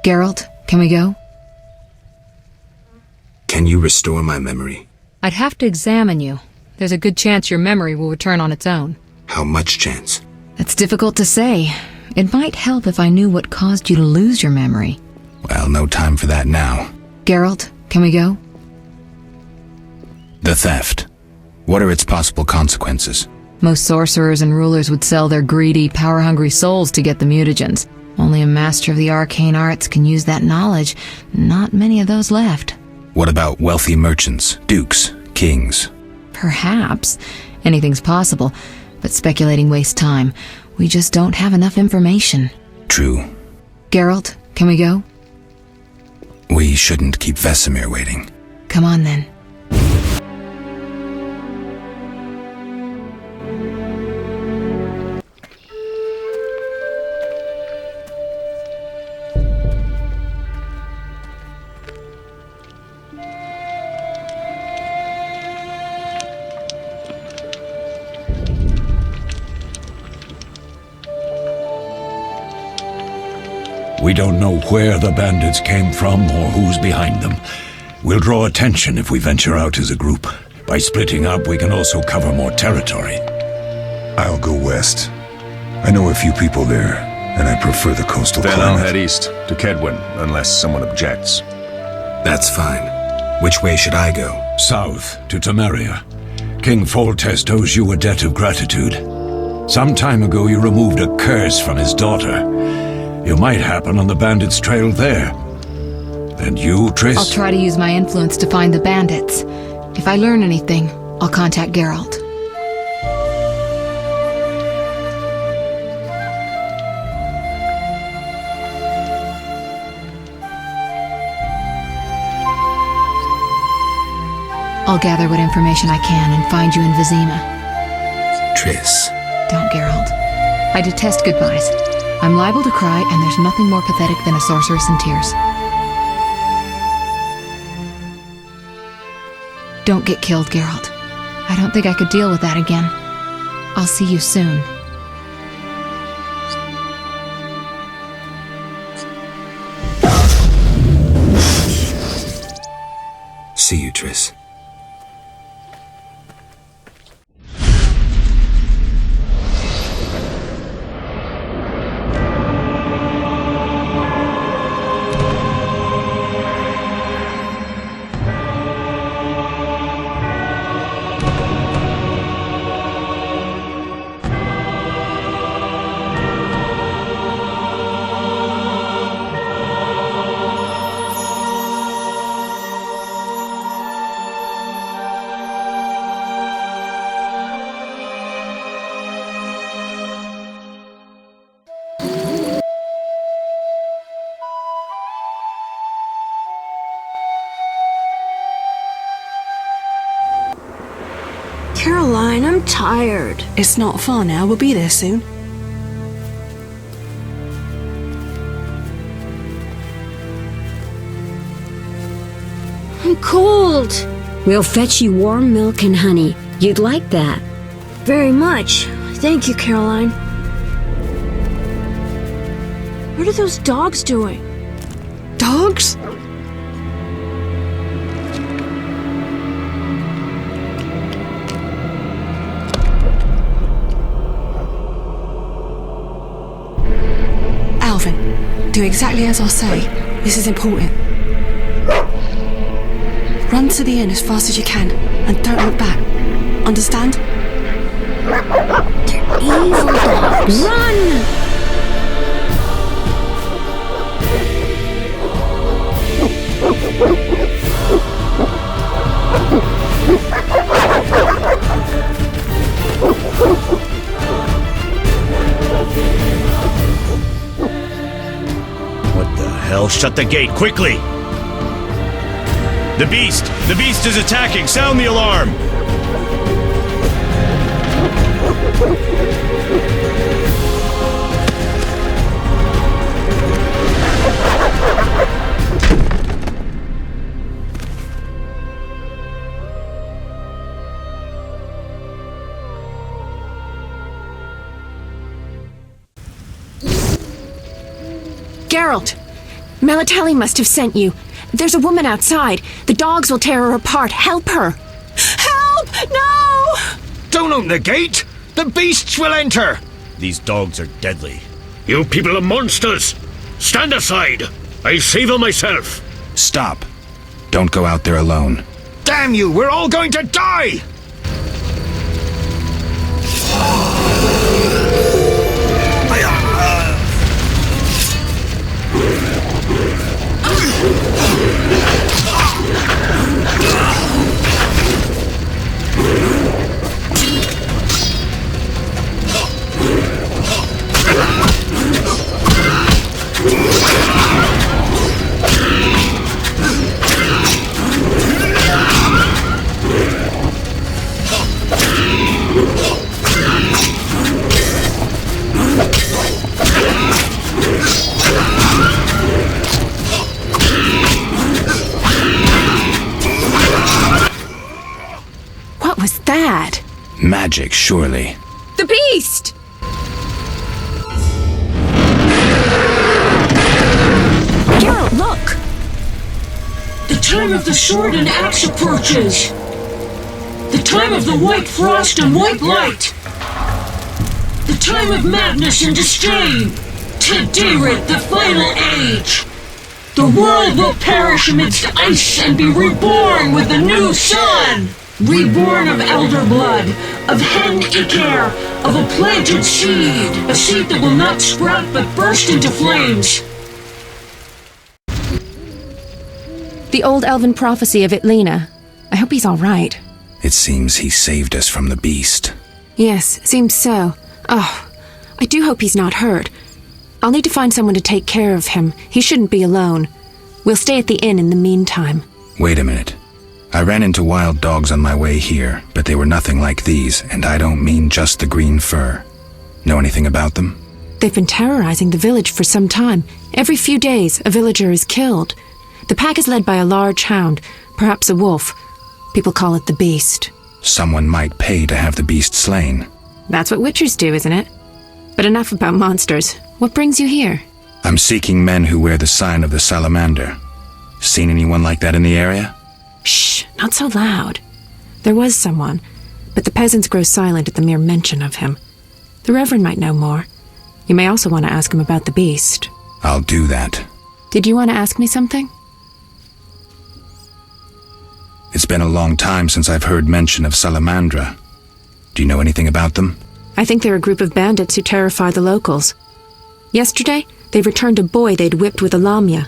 Geralt, can we go? Can you restore my memory? I'd have to examine you. There's a good chance your memory will return on its own. How much chance? That's difficult to say. It might help if I knew what caused you to lose your memory. Well, no time for that now. Geralt, can we go? The theft. What are its possible consequences? Most sorcerers and rulers would sell their greedy, power-hungry souls to get the mutagens. Only a master of the arcane arts can use that knowledge. Not many of those left. What about wealthy merchants, dukes, kings? Perhaps. Anything's possible, but speculating wastes time. We just don't have enough information. True. Geralt, can we go? We shouldn't keep Vesemir waiting. Come on then. We don't know where the bandits came from or who's behind them. We'll draw attention if we venture out as a group. By splitting up, we can also cover more territory. I'll go west. I know a few people there, and I prefer the coastal Then climate. I'll head east, to Kedwen, unless someone objects. That's fine. Which way should I go? South, to Temeria. King Foltest owes you a debt of gratitude. Some time ago you removed a curse from his daughter. You might happen on the bandits' trail there. And you, Triss? I'll try to use my influence to find the bandits. If I learn anything, I'll contact Geralt. I'll gather what information I can and find you in Vizima. Triss. Don't, Geralt. I detest goodbyes. I'm liable to cry, and there's nothing more pathetic than a sorceress in tears. Don't get killed, Geralt. I don't think I could deal with that again. I'll see you soon. See you, Triss. Caroline, I'm tired. It's not far now. We'll be there soon. I'm cold. We'll fetch you warm milk and honey. You'd like that. Very much. Thank you, Caroline. What are those dogs doing? Dogs? Alvin, do exactly as I say. This is important. Run to the inn as fast as you can, and don't look back. Understand? They're evil dogs. Run! What the hell? Shut the gate, quickly! The beast! The beast is attacking! Sound the alarm! Geralt! Melatelli must have sent you. There's a woman outside. The dogs will tear her apart. Help her! Help! No! Don't open the gate! The beasts will enter! These dogs are deadly. You people are monsters! Stand aside! I'll save them myself! Stop. Don't go out there alone. Damn you! We're all going to die! What was that? Magic, surely. The beast! Geralt, look! The time of the sword and axe approaches. The time of the white frost and white light. The time of madness and disdain. Tediret, the final age. The world will perish amidst ice and be reborn with the new sun. Reborn of elder blood, of hen Iker, of a planted seed. A seed that will not sprout but burst into flames. The old elven prophecy of Itlena. I hope he's all right. It seems he saved us from the beast. Yes, seems so. Oh, I do hope he's not hurt. I'll need to find someone to take care of him. He shouldn't be alone. We'll stay at the inn in the meantime. Wait a minute. I ran into wild dogs on my way here, but they were nothing like these, and I don't mean just the green fur. Know anything about them? They've been terrorizing the village for some time. Every few days, a villager is killed. The pack is led by a large hound, perhaps a wolf. People call it the Beast. Someone might pay to have the beast slain. That's what witchers do, isn't it? But enough about monsters. What brings you here? I'm seeking men who wear the sign of the salamander. Seen anyone like that in the area? Shh, not so loud. There was someone, but the peasants grow silent at the mere mention of him. The Reverend might know more. You may also want to ask him about the beast. I'll do that. Did you want to ask me something? It's been a long time since I've heard mention of Salamandra. Do you know anything about them? I think they're a group of bandits who terrify the locals. Yesterday, they returned a boy they'd whipped with a lamia.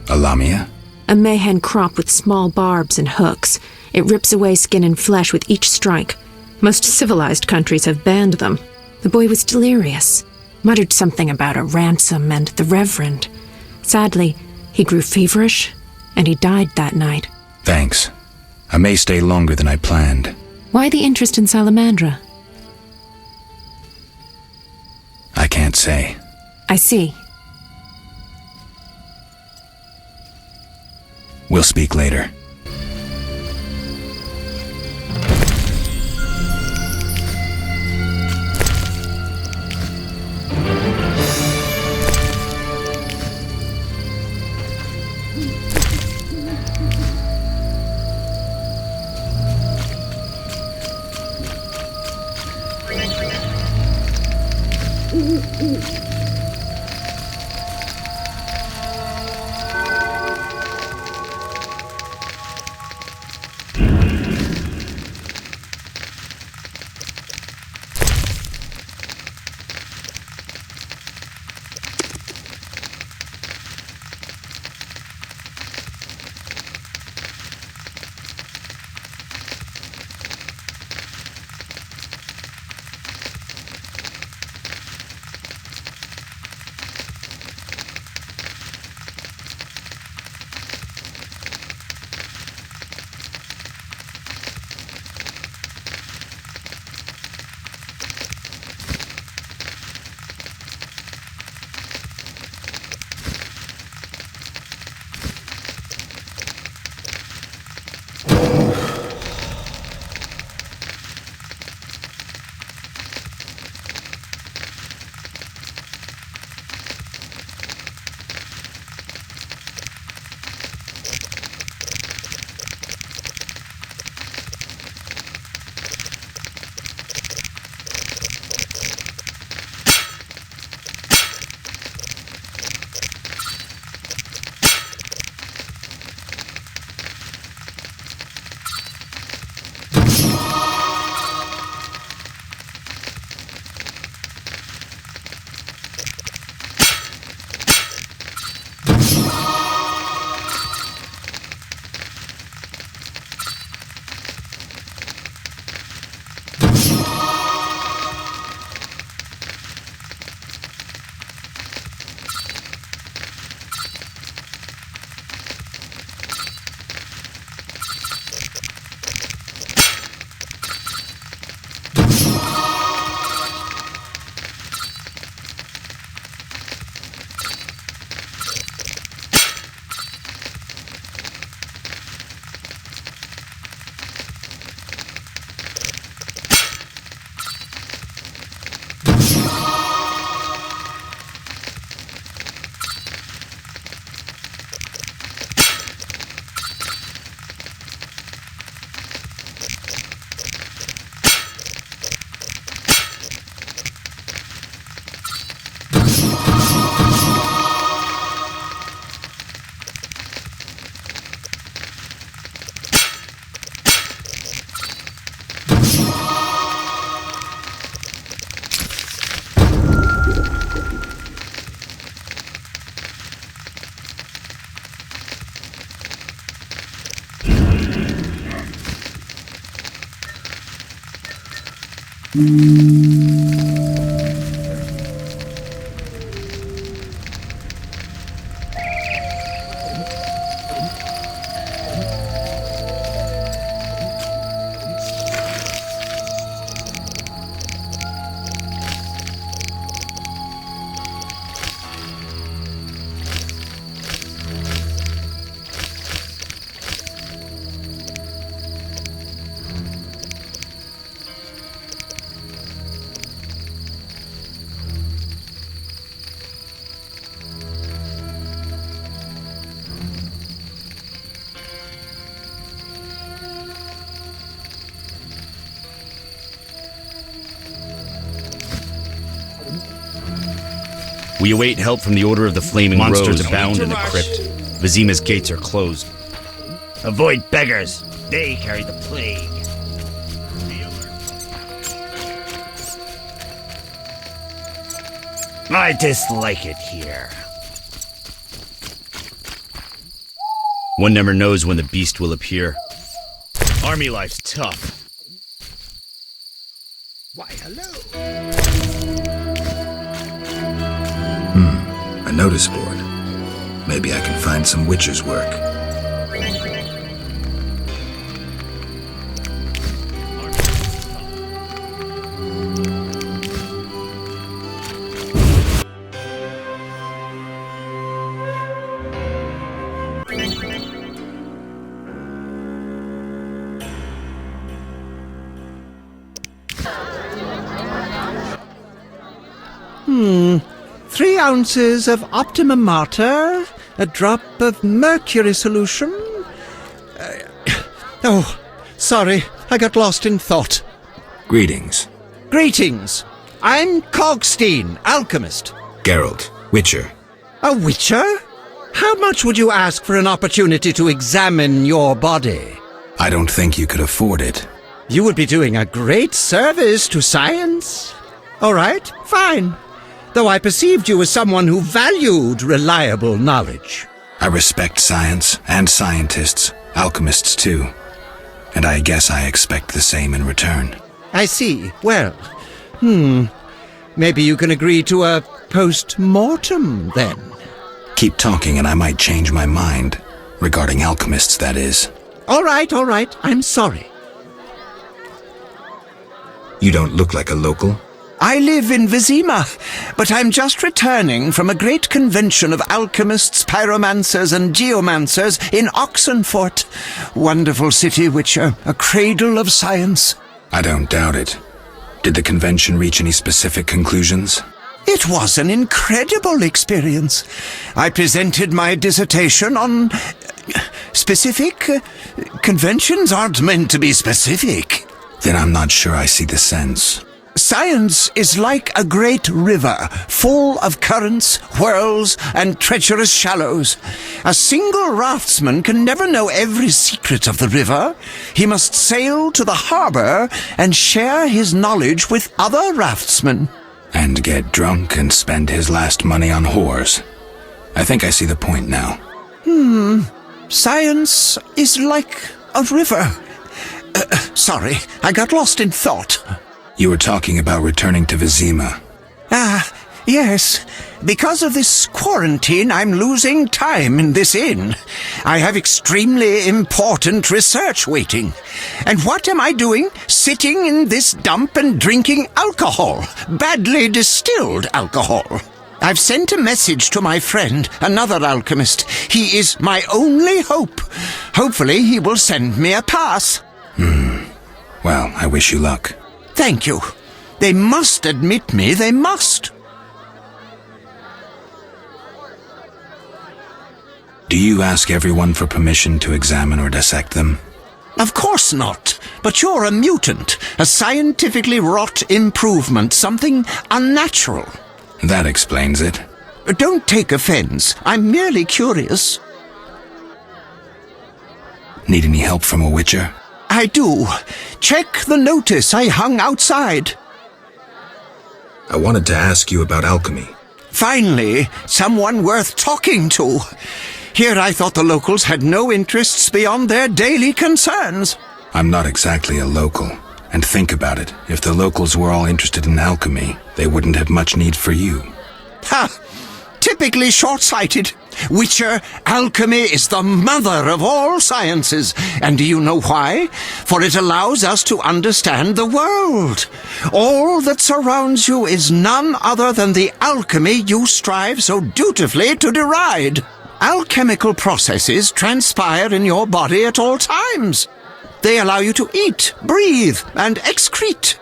A lamia? A mayhen crop with small barbs and hooks. It rips away skin and flesh with each strike. Most civilized countries have banned them. The boy was delirious, muttered something about a ransom and the Reverend. Sadly, he grew feverish, and he died that night. Thanks. I may stay longer than I planned. Why the interest in Salamandra? I can't say. I see. We'll speak later. We await help from the Order of the Flaming Monsters Rose. abound in the crypt. Vizima's gates are closed. Avoid beggars. They carry the plague. I dislike it here. One never knows when the beast will appear. Army life's tough. Why, hello. A notice board. Maybe I can find some witcher's work. Three ounces of Optimum Mater, a drop of mercury solution. Sorry, I got lost in thought. Greetings. Greetings. I'm Cogstein, alchemist. Geralt, witcher. A witcher? How much would you ask for an opportunity to examine your body? I don't think you could afford it. You would be doing a great service to science. All right, fine. Though I perceived you as someone who valued reliable knowledge. I respect science and scientists, alchemists too. And I guess I expect the same in return. I see. Well, maybe you can agree to a post-mortem, then. Keep talking and I might change my mind. Regarding alchemists, that is. All right. I'm sorry. You don't look like a local. I live in Vizima, but I'm just returning from a great convention of alchemists, pyromancers, and geomancers in Oxenfurt. Wonderful city, Witcher, a cradle of science. I don't doubt it. Did the convention reach any specific conclusions? It was an incredible experience. I presented my dissertation on specific. Conventions aren't meant to be specific. Then I'm not sure I see the sense. Science is like a great river, full of currents, whirls, and treacherous shallows. A single raftsman can never know every secret of the river. He must sail to the harbor and share his knowledge with other raftsmen. And get drunk and spend his last money on whores. I think I see the point now. Science is like a river. Sorry, I got lost in thought. You were talking about returning to Vizima. Yes. Because of this quarantine, I'm losing time in this inn. I have extremely important research waiting. And what am I doing? Sitting in this dump and drinking alcohol. Badly distilled alcohol. I've sent a message to my friend, another alchemist. He is my only hope. Hopefully he will send me a pass. Well, I wish you luck. Thank you. They must admit me, they must. Do you ask everyone for permission to examine or dissect them? Of course not. But you're a mutant, a scientifically wrought improvement, something unnatural. That explains it. Don't take offense. I'm merely curious. Need any help from a witcher? I do. Check the notice I hung outside. I wanted to ask you about alchemy. Finally, someone worth talking to. Here I thought the locals had no interests beyond their daily concerns. I'm not exactly a local. And think about it. If the locals were all interested in alchemy, they wouldn't have much need for you. Ha! Typically short-sighted. Witcher, alchemy is the mother of all sciences. And do you know why? For it allows us to understand the world. All that surrounds you is none other than the alchemy you strive so dutifully to deride. Alchemical processes transpire in your body at all times. They allow you to eat, breathe, and excrete.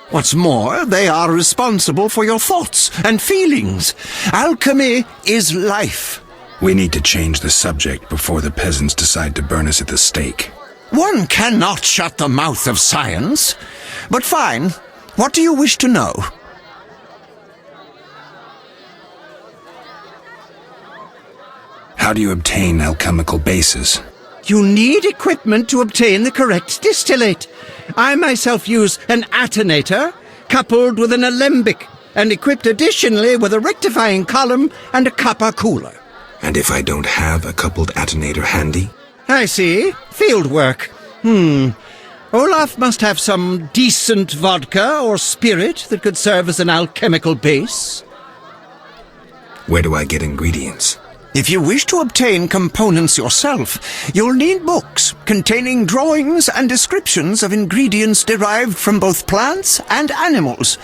What's more, they are responsible for your thoughts and feelings. Alchemy is life. We need to change the subject before the peasants decide to burn us at the stake. One cannot shut the mouth of science. But fine. What do you wish to know? How do you obtain alchemical bases? You need equipment to obtain the correct distillate. I myself use an attenator, coupled with an alembic, and equipped additionally with a rectifying column and a copper cooler. And if I don't have a coupled attenator handy? I see. Field work. Olaf must have some decent vodka or spirit that could serve as an alchemical base. Where do I get ingredients? If you wish to obtain components yourself, you'll need books containing drawings and descriptions of ingredients derived from both plants and animals.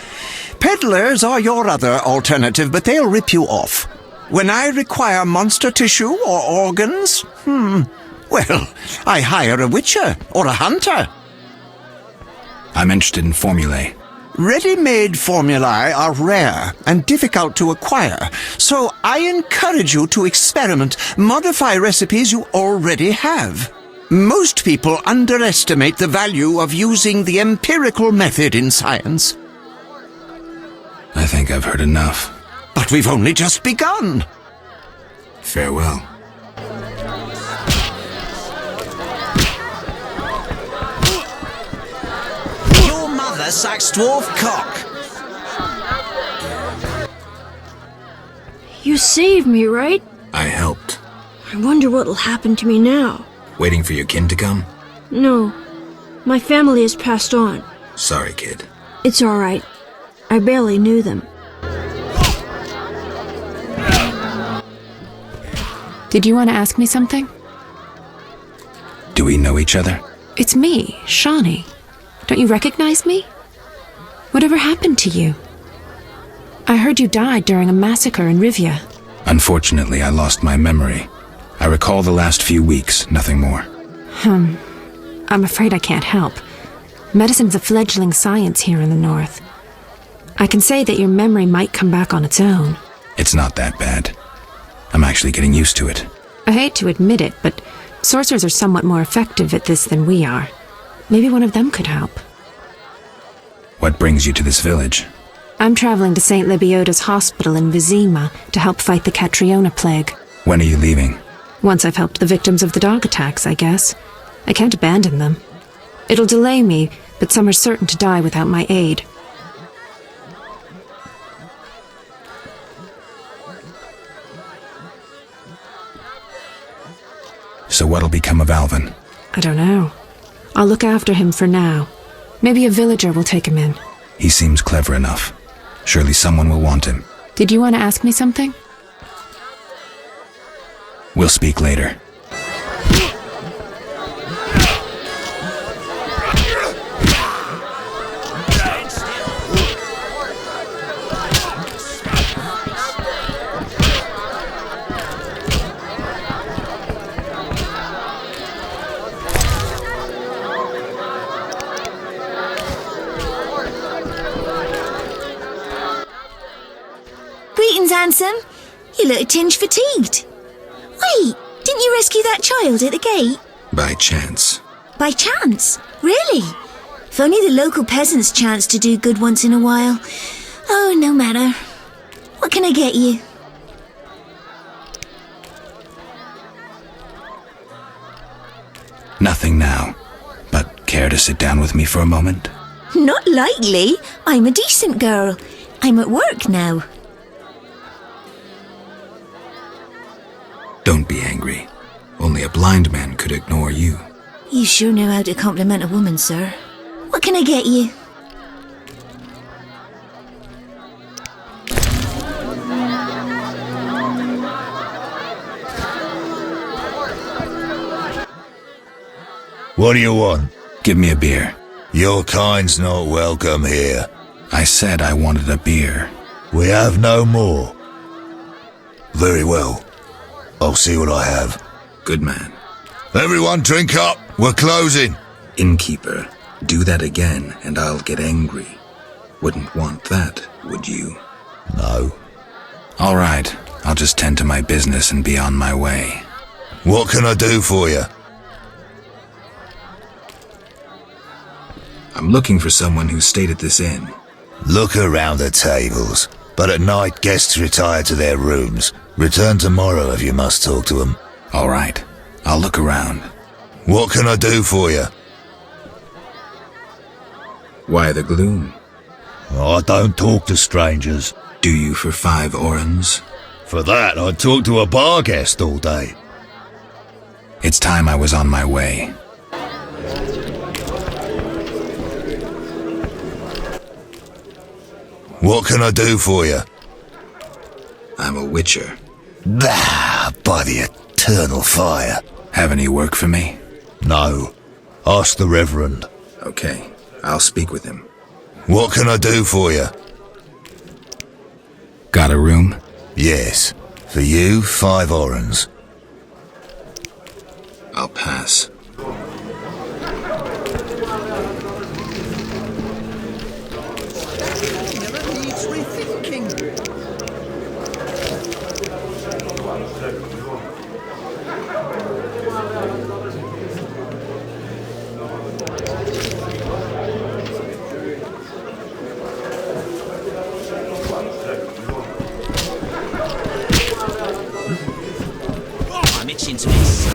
Peddlers are your other alternative, but they'll rip you off. When I require monster tissue or organs, well, I hire a witcher or a hunter. I'm interested in formulae. Ready-made formulae are rare and difficult to acquire, so I encourage you to experiment, modify recipes you already have. Most people underestimate the value of using the empirical method in science. I think I've heard enough. But we've only just begun. Farewell. Sucks dwarf cock. You saved me, right? I helped. I wonder what'll happen to me now. Waiting for your kin to come? No. My family has passed on. Sorry, kid. It's all right. I barely knew them. Did you want to ask me something? Do we know each other? It's me, Shawnee. Don't you recognize me? Whatever happened to you? I heard you died during a massacre in Rivia. Unfortunately, I lost my memory. I recall the last few weeks, nothing more. I'm afraid I can't help. Medicine's a fledgling science here in the north. I can say that your memory might come back on its own. It's not that bad. I'm actually getting used to it. I hate to admit it, but sorcerers are somewhat more effective at this than we are. Maybe one of them could help. What brings you to this village? I'm traveling to St. Lebioda's hospital in Vizima to help fight the Catriona plague. When are you leaving? Once I've helped the victims of the dog attacks, I guess. I can't abandon them. It'll delay me, but some are certain to die without my aid. So what'll become of Alvin? I don't know. I'll look after him for now. Maybe a villager will take him in. He seems clever enough. Surely someone will want him. Did you want to ask me something? We'll speak later. Greetings, handsome. You look a tinge fatigued. Wait, didn't you rescue that child at the gate? By chance. By chance? Really? If only the local peasants chanced to do good once in a while. Oh, no matter. What can I get you? Nothing now. But care to sit down with me for a moment? Not likely. I'm a decent girl. I'm at work now. Don't be angry. Only a blind man could ignore you. You sure know how to compliment a woman, sir. What can I get you? What do you want? Give me a beer. Your kind's not welcome here. I said I wanted a beer. We have no more. Very well. I'll see what I have. Good man. Everyone drink up. We're closing. Innkeeper, do that again and I'll get angry. Wouldn't want that, would you? No. All right. I'll just tend to my business and be on my way. What can I do for you? I'm looking for someone who stayed at this inn. Look around the tables. But at night, guests retire to their rooms. Return tomorrow if you must talk to them. All right. I'll look around. What can I do for you? Why the gloom? I don't talk to strangers. Do you for 5 orens? For that, I'd talk to a bar guest all day. It's time I was on my way. What can I do for you? I'm a witcher. Ah, by the eternal fire. Have any work for me? No. Ask the Reverend. Okay, I'll speak with him. What can I do for you? Got a room? Yes. For you, 5 orens. I'll pass. I'm itching to miss.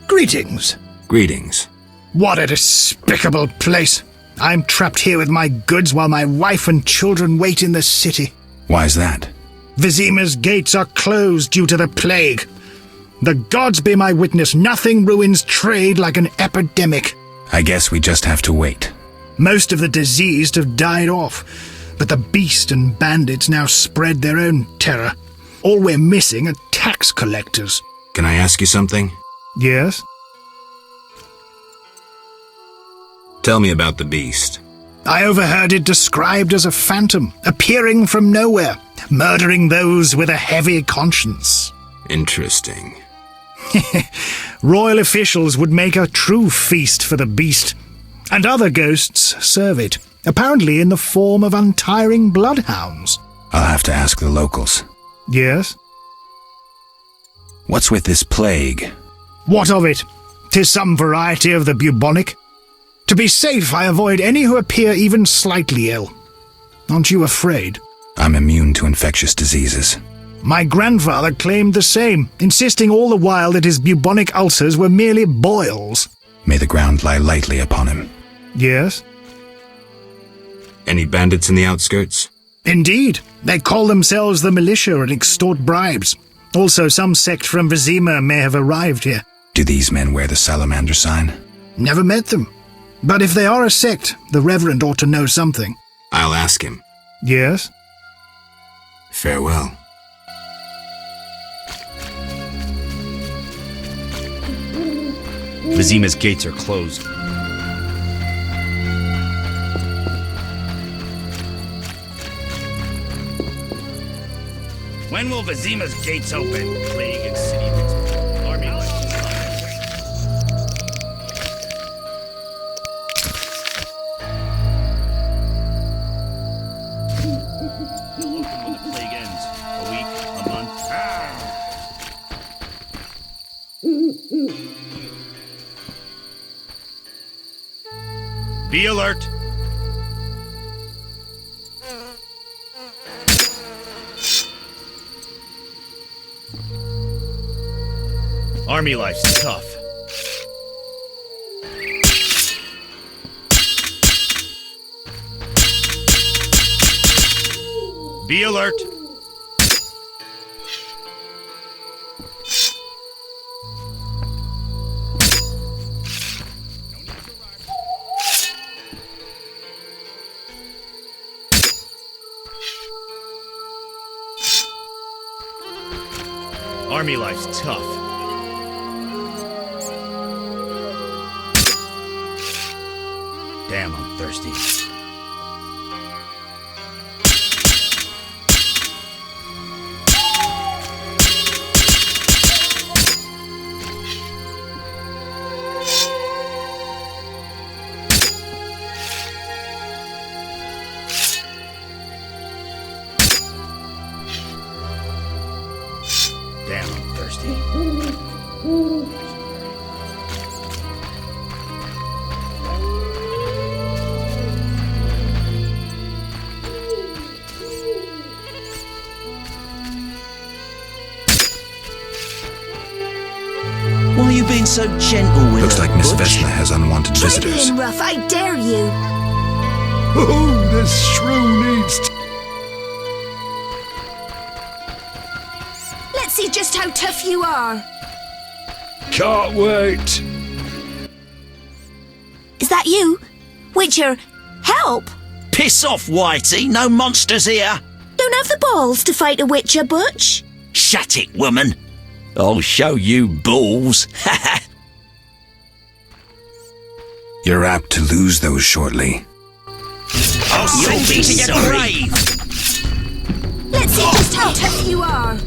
Greetings. Greetings. What a despicable place. I'm trapped here with my goods while my wife and children wait in the city. Why's that? Vizima's gates are closed due to the plague. The gods be my witness, nothing ruins trade like an epidemic. I guess we just have to wait. Most of the diseased have died off, but the beast and bandits now spread their own terror. All we're missing are tax collectors. Can I ask you something? Yes? Tell me about the beast. I overheard it described as a phantom, appearing from nowhere, murdering those with a heavy conscience. Interesting. Royal officials would make a true feast for the beast, and other ghosts serve it, apparently in the form of untiring bloodhounds. I'll have to ask the locals. Yes? What's with this plague? What of it? 'Tis some variety of the bubonic. To be safe, I avoid any who appear even slightly ill. Aren't you afraid? I'm immune to infectious diseases. My grandfather claimed the same, insisting all the while that his bubonic ulcers were merely boils. May the ground lie lightly upon him. Yes? Any bandits in the outskirts? Indeed. They call themselves the militia and extort bribes. Also, some sect from Vizima may have arrived here. Do these men wear the salamander sign? Never met them. But if they are a sect, the Reverend ought to know something. I'll ask him. Yes? Farewell. Vizima's gates are closed. When will Vizima's gates open? Plague and city of army life. They'll open when the plague ends. A week, a month. Be alert. Army life's tough. Be alert. Army life's tough. Damn, I'm thirsty. Damn, I'm thirsty. Why are you being so gentle with Looks her, like Miss Butch? Vesna has unwanted Try visitors. being rough, I dare you. Oh, the shrew needs Let's see just how tough you are. Can't wait. Is that you? Witcher, help! Piss off, Whitey. No monsters here. Don't have the balls to fight a Witcher, Butch. Shut it, woman. I'll show you balls. You're apt to lose those shortly. I'll send you to your grave. Let's see just how tough you are.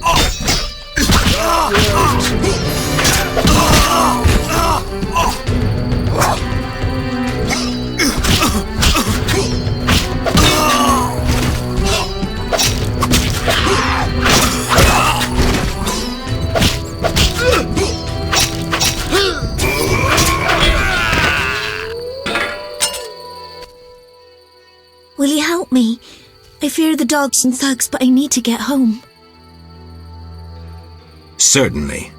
Will you help me? I fear the dogs and thugs, but I need to get home. Certainly.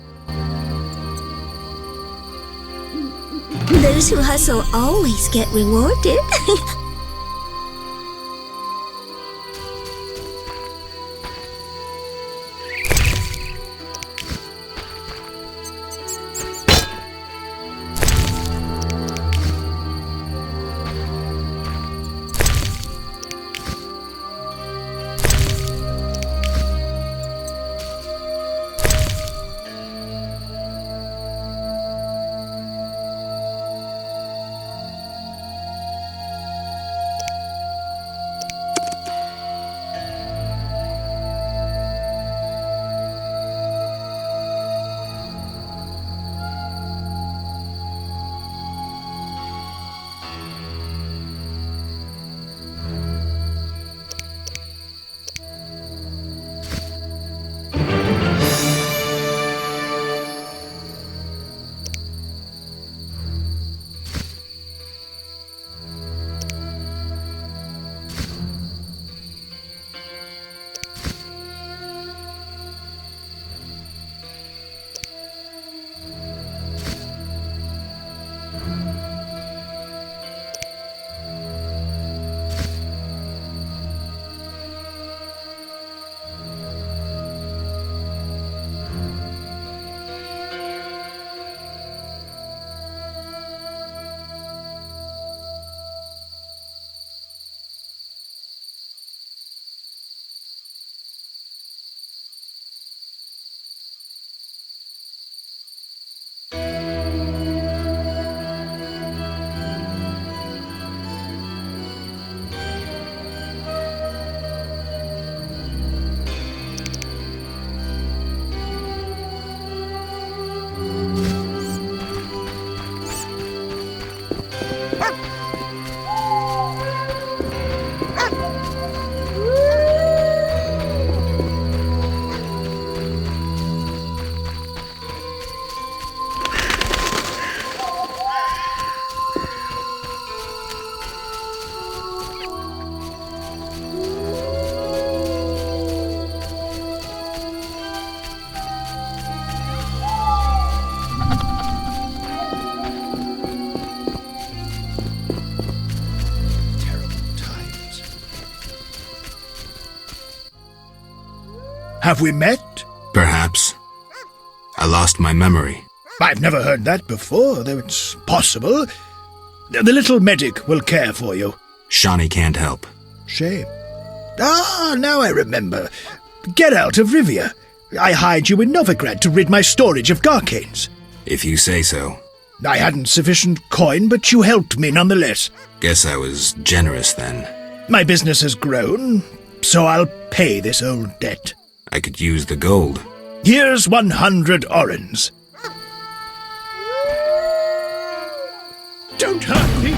Those who hustle always get rewarded. Have we met? Perhaps. I lost my memory. I've never heard that before, though it's possible. The little medic will care for you. Shawnee can't help. Shame. Ah, now I remember. Geralt of Rivia. I hired you in Novigrad to rid my storage of Garcanes. If you say so. I hadn't sufficient coin, but you helped me nonetheless. Guess I was generous then. My business has grown, so I'll pay this old debt. I could use the gold. Here's 100 orens. Don't hurt me!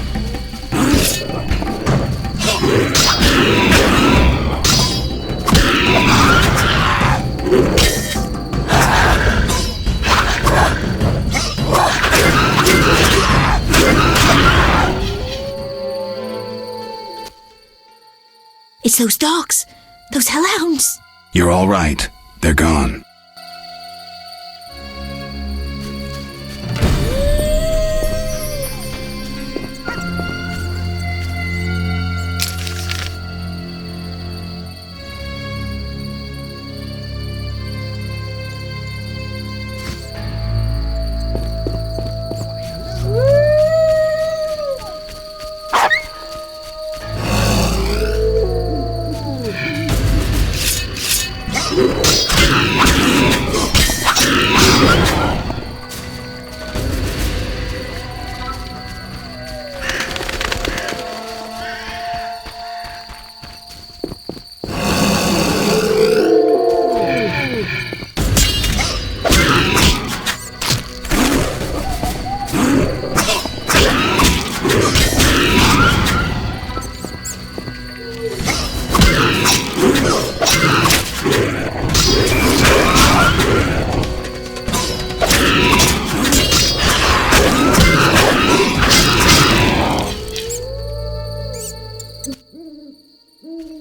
It's those dogs. Those hellhounds. You're all right. They're gone.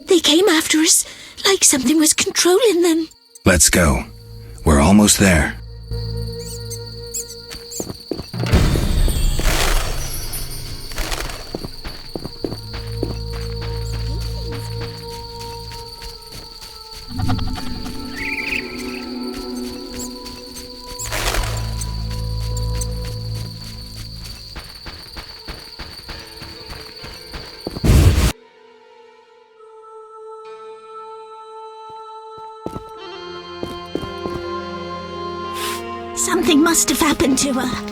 They came after us, like something was controlling them. Let's go. We're almost there. Something must have happened to her.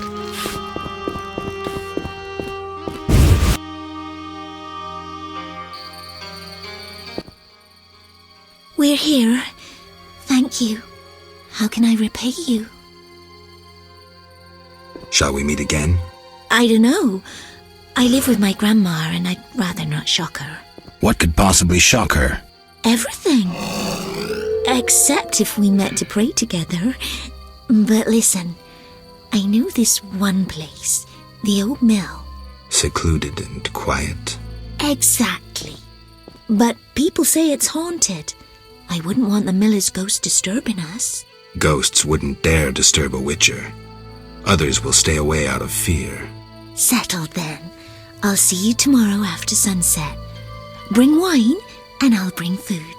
We're here. Thank you. How can I repay you? Shall we meet again? I don't know. I live with my grandma and I'd rather not shock her. What could possibly shock her? Everything. Except if we met to pray together. But listen, I know this one place, the old mill. Secluded and quiet. Exactly. But people say it's haunted. I wouldn't want the miller's ghost disturbing us. Ghosts wouldn't dare disturb a witcher. Others will stay away out of fear. Settled then. I'll see you tomorrow after sunset. Bring wine and I'll bring food.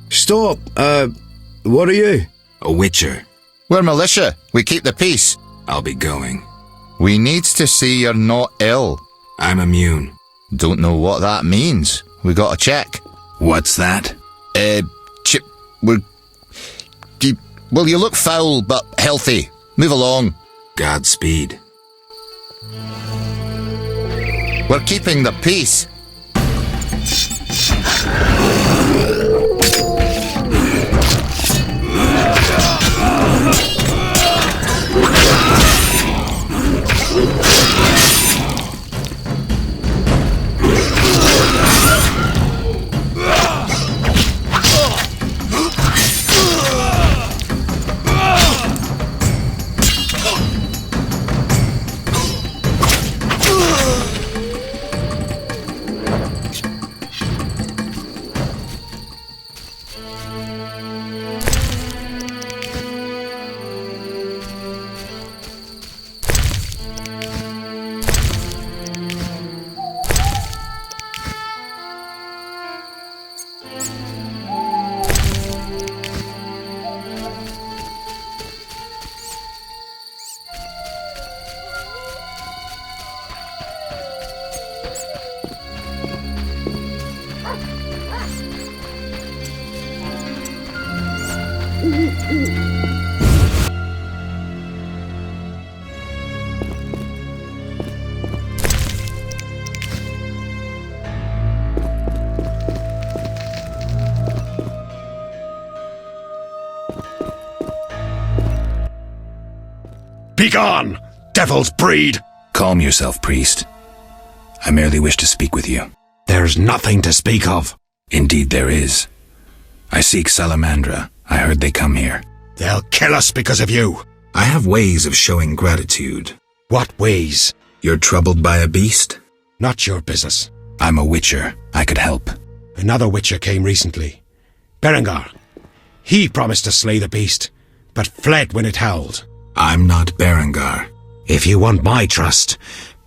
Stop! What are you? A witcher. We're militia. We keep the peace. I'll be going. We needs to see you're not ill. I'm immune. Don't know what that means. We gotta check. What's that? Well, you look foul, but healthy. Move along. Godspeed. We're keeping the peace. Begone, devil's breed! Calm yourself, priest. I merely wish to speak with you. There's nothing to speak of. Indeed there is. I seek Salamandra. I heard they come here. They'll kill us because of you. I have ways of showing gratitude. What ways? You're troubled by a beast? Not your business. I'm a witcher. I could help. Another witcher came recently. Berengar. He promised to slay the beast, but fled when it howled. I'm not Berengar. If you want my trust,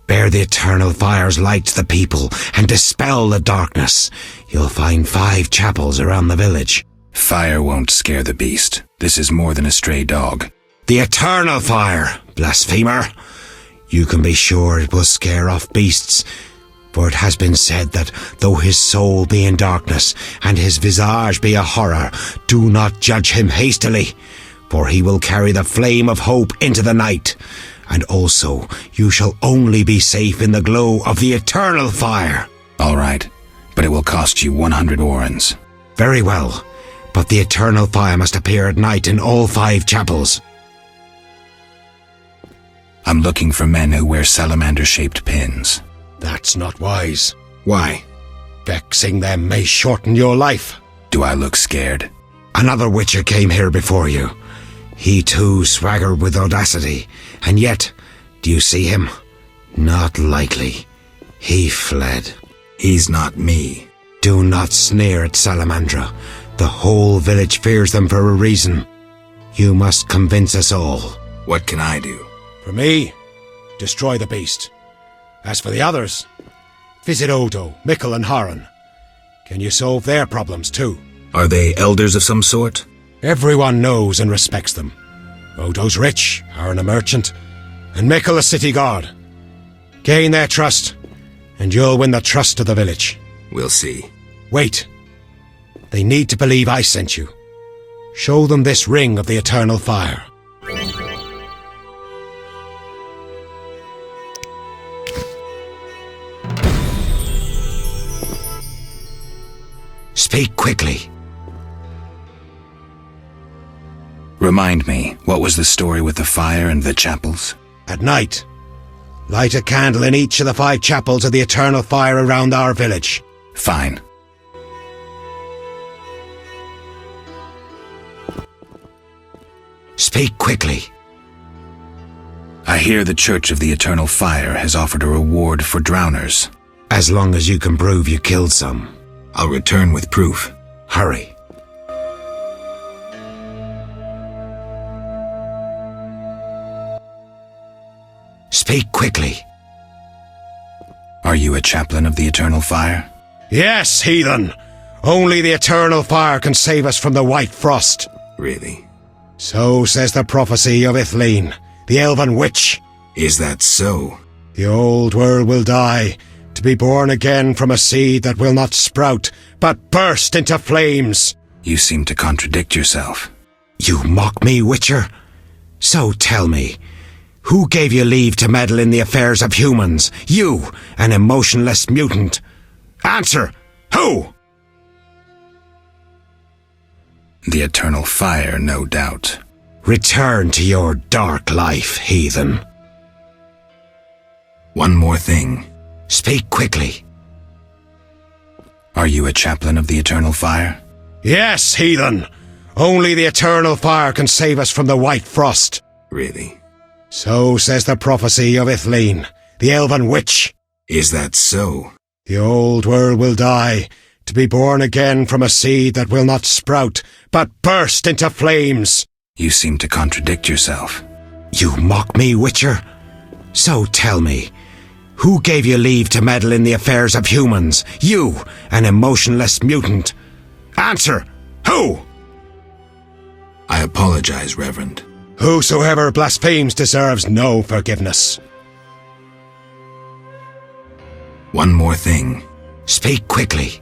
bear the eternal fire's light to the people and dispel the darkness. You'll find 5 chapels around the village. Fire won't scare the beast. This is more than a stray dog. The eternal fire, blasphemer. You can be sure it will scare off beasts, for it has been said that though his soul be in darkness and his visage be a horror, do not judge him hastily, for he will carry the flame of hope into the night. And also, you shall only be safe in the glow of the eternal fire. All right, but it will cost you 100 orens. Very well, but the eternal fire must appear at night in all 5 chapels. I'm looking for men who wear salamander-shaped pins. That's not wise. Why? Vexing them may shorten your life. Do I look scared? Another Witcher came here before you. He too swaggered with audacity, and yet, do you see him? Not likely. He fled. He's not me. Do not sneer at Salamandra. The whole village fears them for a reason. You must convince us all. What can I do? For me, destroy the beast. As for the others, visit Odo, Mikkel and Haran. Can you solve their problems too? Are they elders of some sort? Everyone knows and respects them. Odo's rich, Haran a merchant, and Mikkel a city guard. Gain their trust, and you'll win the trust of the village. We'll see. Wait. They need to believe I sent you. Show them this ring of the eternal fire. Speak quickly. Remind me, what was the story with the fire and the chapels? At night, light a candle in each of the 5 chapels of the eternal fire around our village. Fine. Speak quickly. I hear the Church of the Eternal Fire has offered a reward for drowners. As long as you can prove you killed some. I'll return with proof. Hurry. Speak quickly. Are you a chaplain of the Eternal Fire? Yes, heathen! Only the Eternal Fire can save us from the White Frost. Really? So says the prophecy of Ithleen, the elven witch. Is that so? The old world will die, to be born again from a seed that will not sprout, but burst into flames. You seem to contradict yourself. You mock me, Witcher? So tell me, who gave you leave to meddle in the affairs of humans? You, an emotionless mutant. Answer! Who? The Eternal Fire, no doubt. Return to your dark life, heathen. One more thing. Speak quickly. Are you a chaplain of the Eternal Fire? Yes, heathen. Only the Eternal Fire can save us from the White Frost. Really? So says the prophecy of Ithleen, the elven witch. Is that so? The old world will die, to be born again from a seed that will not sprout, but burst into flames. You seem to contradict yourself. You mock me, Witcher? So tell me, who gave you leave to meddle in the affairs of humans? You, an emotionless mutant. Answer! Who? I apologize, Reverend. Whosoever blasphemes deserves no forgiveness. One more thing. Speak quickly.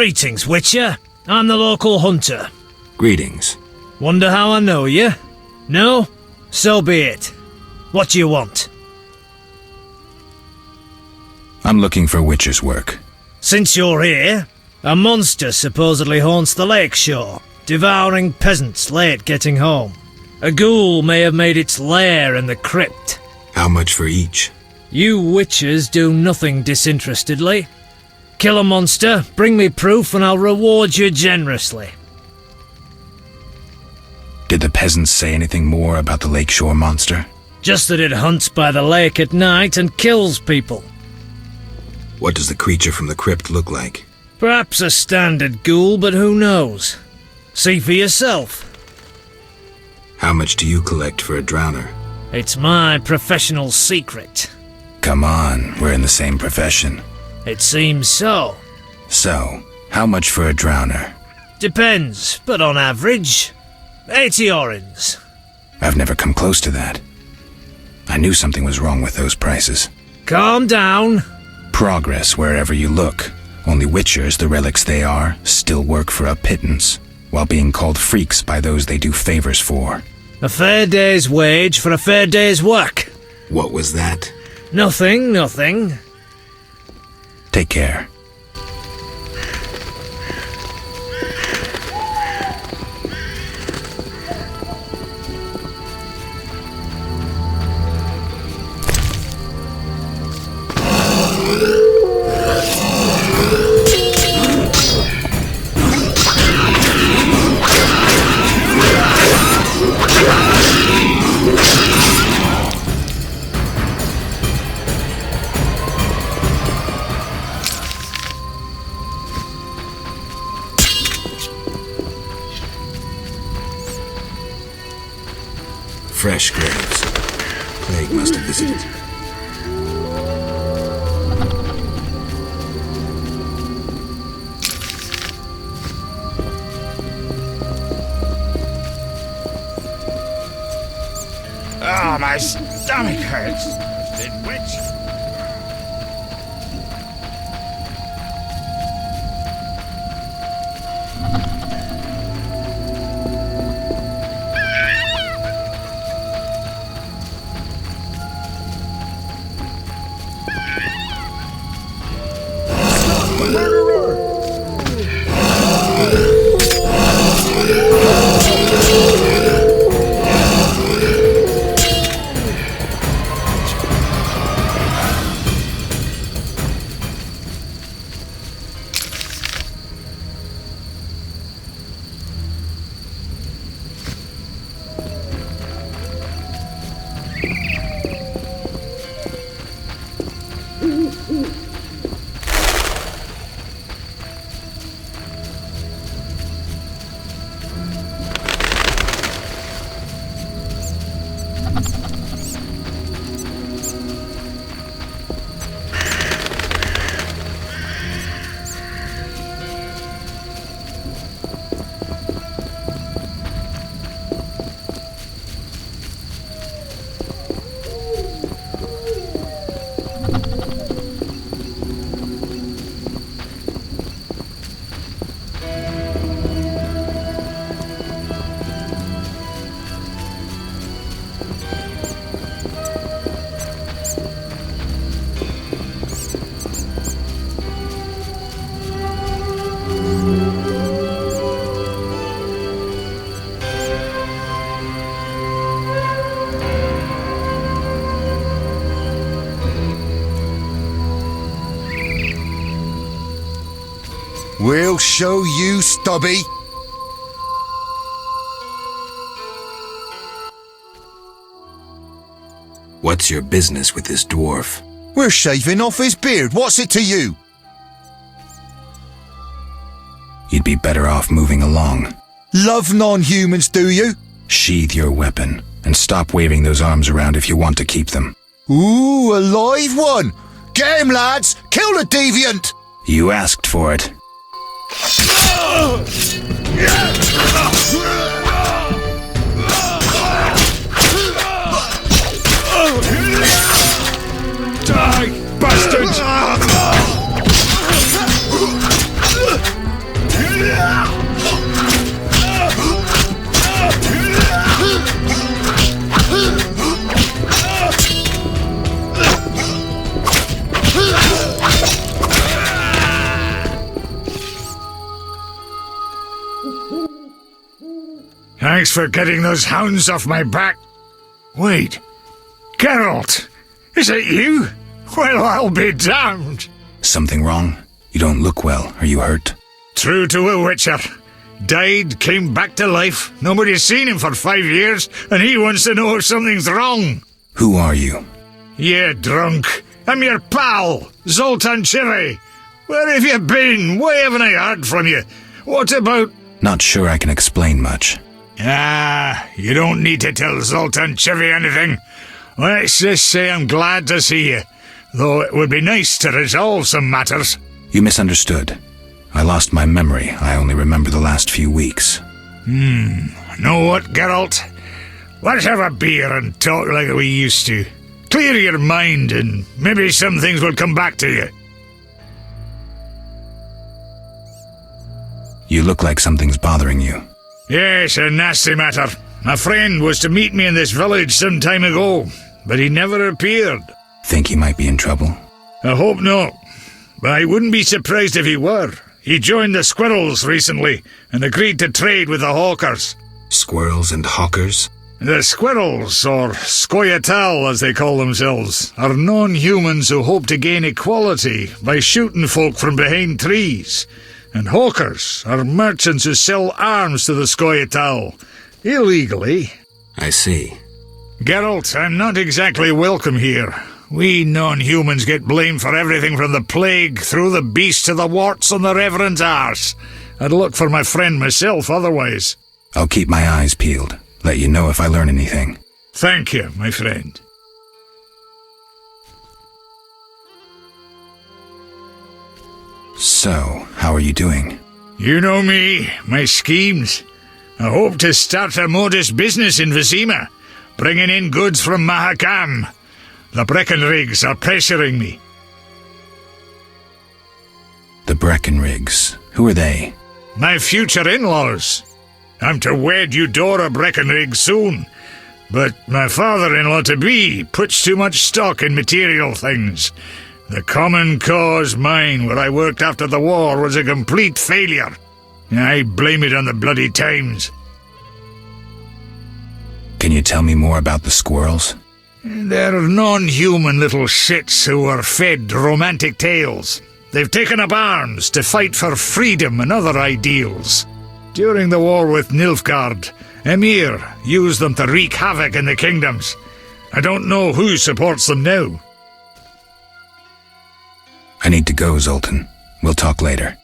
Greetings, Witcher. I'm the local hunter. Greetings. Wonder how I know you? No? So be it. What do you want? I'm looking for Witcher's work. Since you're here, a monster supposedly haunts the lakeshore, devouring peasants late getting home. A ghoul may have made its lair in the crypt. How much for each? You witchers do nothing disinterestedly. Kill a monster, bring me proof, and I'll reward you generously. Did the peasants say anything more about the lakeshore monster? Just that it hunts by the lake at night and kills people. What does the creature from the crypt look like? Perhaps a standard ghoul, but who knows? See for yourself. How much do you collect for a drowner? It's my professional secret. Come on, we're in the same profession. It seems so. So, how much for a drowner? Depends, but on average, 80 orens. I've never come close to that. I knew something was wrong with those prices. Calm down. Progress wherever you look. Only witchers, the relics they are, still work for a pittance, while being called freaks by those they do favors for. A fair day's wage for a fair day's work. What was that? Nothing, nothing. Take care. Fresh graves. Plague must have visited. Oh, my stomach hurts. Did witch? We'll show you, Stubby. What's your business with this dwarf? We're shaving off his beard. What's it to you? You'd be better off moving along. Love non-humans, do you? Sheathe your weapon, and stop waving those arms around if you want to keep them. Ooh, a live one! Get him, lads! Kill the deviant! You asked for it. Die, bastard! Thanks for getting those hounds off my back. Wait, Geralt, is it you? Well, I'll be damned. Something wrong? You don't look well. Are you hurt? True to a witcher. Died, came back to life. Nobody's seen him for 5 years, and he wants to know if something's wrong. Who are you? Yeah, drunk. I'm your pal, Zoltan Chivy. Where have you been? Why haven't I heard from you? What about... Not sure I can explain much. You don't need to tell Zoltan Chivy anything. Let's just say I'm glad to see you, though it would be nice to resolve some matters. You misunderstood. I lost my memory. I only remember the last few weeks. Know what, Geralt? Let's have a beer and talk like we used to. Clear your mind and maybe some things will come back to you. You look like something's bothering you. Yes, a nasty matter. My friend was to meet me in this village some time ago, but he never appeared. Think he might be in trouble? I hope not, but I wouldn't be surprised if he were. He joined the Squirrels recently and agreed to trade with the Hawkers. Squirrels and Hawkers? The Squirrels, or Scoia'tael as they call themselves, are non-humans who hope to gain equality by shooting folk from behind trees. And Hawkers are merchants who sell arms to the Scoia'tael, illegally. I see. Geralt, I'm not exactly welcome here. We non-humans get blamed for everything from the plague through the beast to the warts on the Reverend's arse. I'd look for my friend myself otherwise. I'll keep my eyes peeled. Let you know if I learn anything. Thank you, my friend. So, how are you doing? You know me, my schemes. I hope to start a modest business in Vizima, bringing in goods from Mahakam. The Breckenrigs are pressuring me. The Breckenrigs? Who are they? My future in-laws. I'm to wed Eudora Breckenrig soon, but my father-in-law-to-be puts too much stock in material things. The Common Cause mine, where I worked after the war, was a complete failure. I blame it on the bloody times. Can you tell me more about the squirrels? They're non-human little shits who are fed romantic tales. They've taken up arms to fight for freedom and other ideals. During the war with Nilfgaard, Emir used them to wreak havoc in the kingdoms. I don't know who supports them now. I need to go, Zoltan. We'll talk later.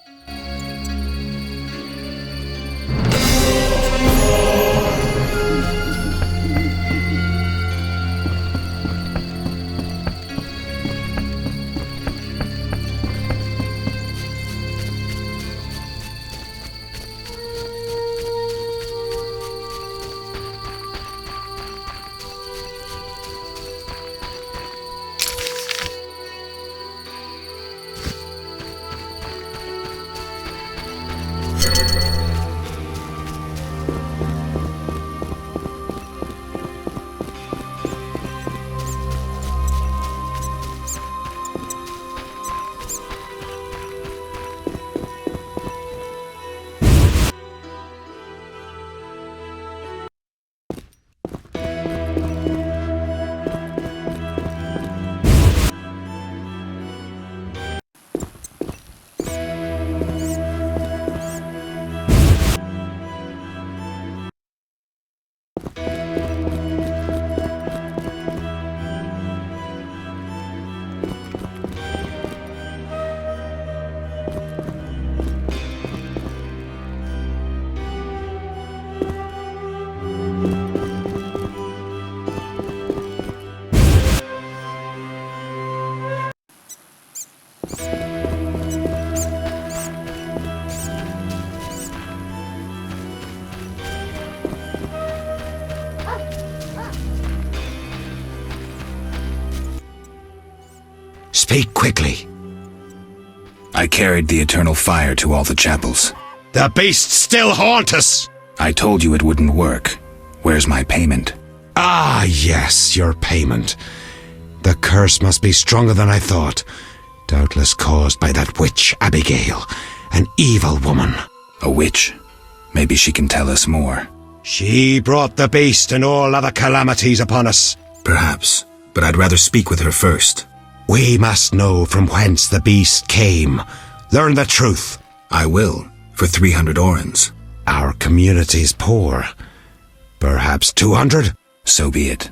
Speak quickly. I carried the eternal fire to all the chapels. The beasts still haunt us! I told you it wouldn't work. Where's my payment? Ah, yes, your payment. The curse must be stronger than I thought. Doubtless caused by that witch, Abigail. An evil woman. A witch? Maybe she can tell us more. She brought the beast and all other calamities upon us. Perhaps, but I'd rather speak with her first. We must know from whence the beast came. Learn the truth. I will, for 300 orens. Our community's poor. Perhaps 200? So be it.